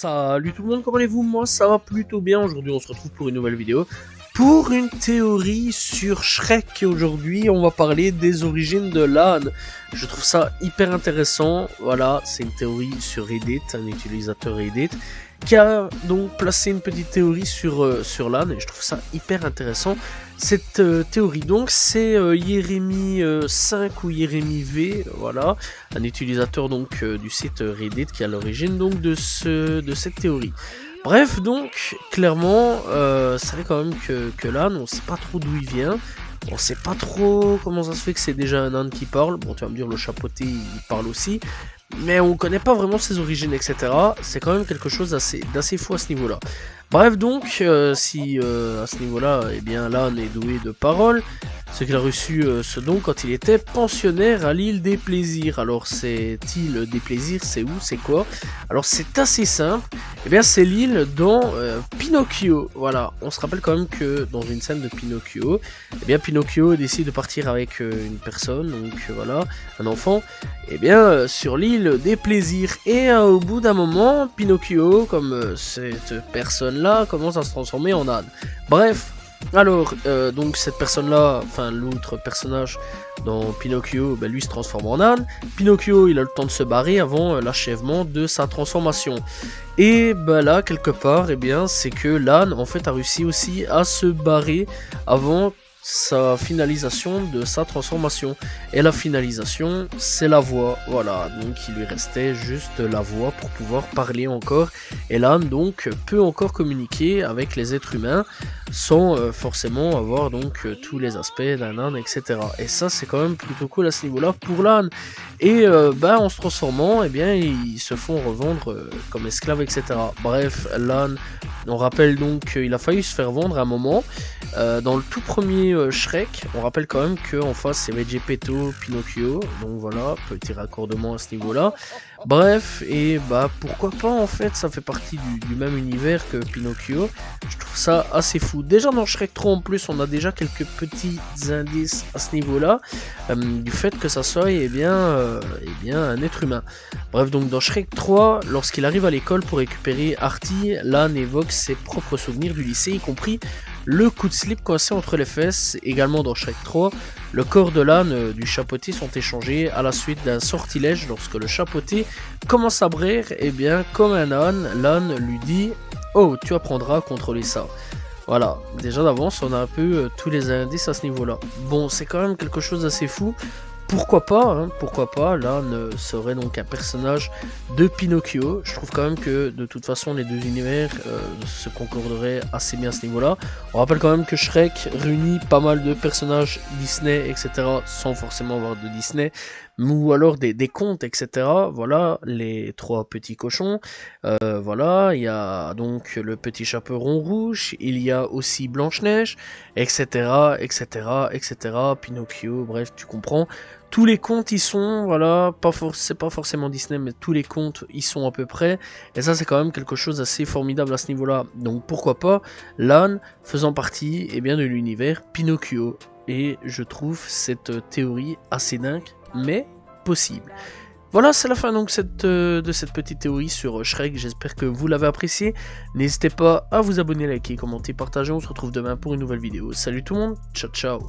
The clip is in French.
Salut tout le monde, comment allez-vous? Moi ça va plutôt bien. Aujourd'hui on se retrouve pour une nouvelle vidéo, pour une théorie sur Shrek. Aujourd'hui on va parler des origines de l'âne. Je trouve ça hyper intéressant. Voilà, c'est une théorie sur Reddit, un utilisateur Reddit qui a donc placé une petite théorie sur l'âne, et je trouve ça hyper intéressant. Cette théorie donc c'est Jérémy 5 ou Jérémy V, voilà, un utilisateur donc du site Reddit qui est à l'origine donc de cette théorie. Bref, donc clairement c'est vrai quand même que l'âne, on sait pas trop d'où il vient. On sait pas trop comment ça se fait que c'est déjà un âne qui parle. Bon, tu vas me dire, le chapeauté il parle aussi, mais on connaît pas vraiment ses origines, etc. C'est quand même quelque chose d'assez fou à ce niveau-là. Bref, donc, si à ce niveau-là, eh bien, l'âne est doué de parole, ce qu'il a reçu ce don quand il était pensionnaire à l'île des Plaisirs. Alors, cette île des Plaisirs, c'est où? C'est quoi? Alors, c'est assez simple. Eh bien, c'est l'île dans Pinocchio. Voilà, on se rappelle quand même que dans une scène de Pinocchio, eh bien, Pinocchio décide de partir avec une personne, donc voilà, un enfant, eh bien, sur l'île des Plaisirs. Et au bout d'un moment, Pinocchio, comme cette personne-là, commence à se transformer en âne. Bref. Alors, donc cette personne-là, enfin l'autre personnage dans Pinocchio, ben, lui se transforme en âne. Pinocchio, il a le temps de se barrer avant l'achèvement de sa transformation. Et ben là, quelque part, eh bien, c'est que l'âne, en fait, a réussi aussi à se barrer avant sa finalisation de sa transformation. Et la finalisation, c'est la voix. Voilà, donc il lui restait juste la voix pour pouvoir parler encore. Et l'âne, donc, peut encore communiquer avec les êtres humains sans forcément avoir donc tous les aspects d'un âne, etc. Et ça, c'est quand même plutôt cool à ce niveau-là pour l'âne. Et ben, en se transformant, eh bien, ils se font revendre comme esclaves, etc. Bref, l'âne, on rappelle donc qu'il a failli se faire vendre à un moment. Dans le tout premier Shrek, on rappelle quand même qu'en face il y avait Geppetto, Pinocchio, donc voilà, petit raccordement à ce niveau-là. Bref, et bah pourquoi pas, en fait, ça fait partie du même univers que Pinocchio. Je trouve ça assez fou. Déjà dans Shrek 3 en plus, on a déjà quelques petits indices à ce niveau-là, du fait que ça soit eh bien un être humain. Bref, donc dans Shrek 3, lorsqu'il arrive à l'école pour récupérer Artie, l'âne évoque ses propres souvenirs du lycée, y compris le coup de slip coincé entre les fesses. Également dans Shrek 3, le corps de l'âne du chapeauté sont échangés à la suite d'un sortilège. Lorsque le chapeauté commence à braire, et bien comme un âne, l'âne lui dit « Oh, tu apprendras à contrôler ça ». Voilà, déjà d'avance on a un peu tous les indices à ce niveau-là. Bon, c'est quand même quelque chose d'assez fou. Pourquoi pas, l'âne serait donc un personnage de Pinocchio. Je trouve quand même que de toute façon les deux univers se concorderaient assez bien à ce niveau-là. On rappelle quand même que Shrek réunit pas mal de personnages Disney, etc. sans forcément avoir de Disney, ou alors des contes, etc. Voilà, les trois petits cochons. Voilà, il y a donc le petit chaperon rouge, il y a aussi Blanche-Neige, etc., etc., etc., Pinocchio, bref, tu comprends. Tous les contes y sont, voilà, c'est pas forcément Disney, mais tous les contes y sont à peu près, et ça c'est quand même quelque chose d'assez formidable à ce niveau-là. Donc pourquoi pas l'âne faisant partie eh bien, de l'univers Pinocchio, et je trouve cette théorie assez dingue, mais possible. Voilà, c'est la fin donc de cette petite théorie sur Shrek, j'espère que vous l'avez apprécié. N'hésitez pas à vous abonner, liker, commenter, partager, on se retrouve demain pour une nouvelle vidéo. Salut tout le monde, ciao ciao.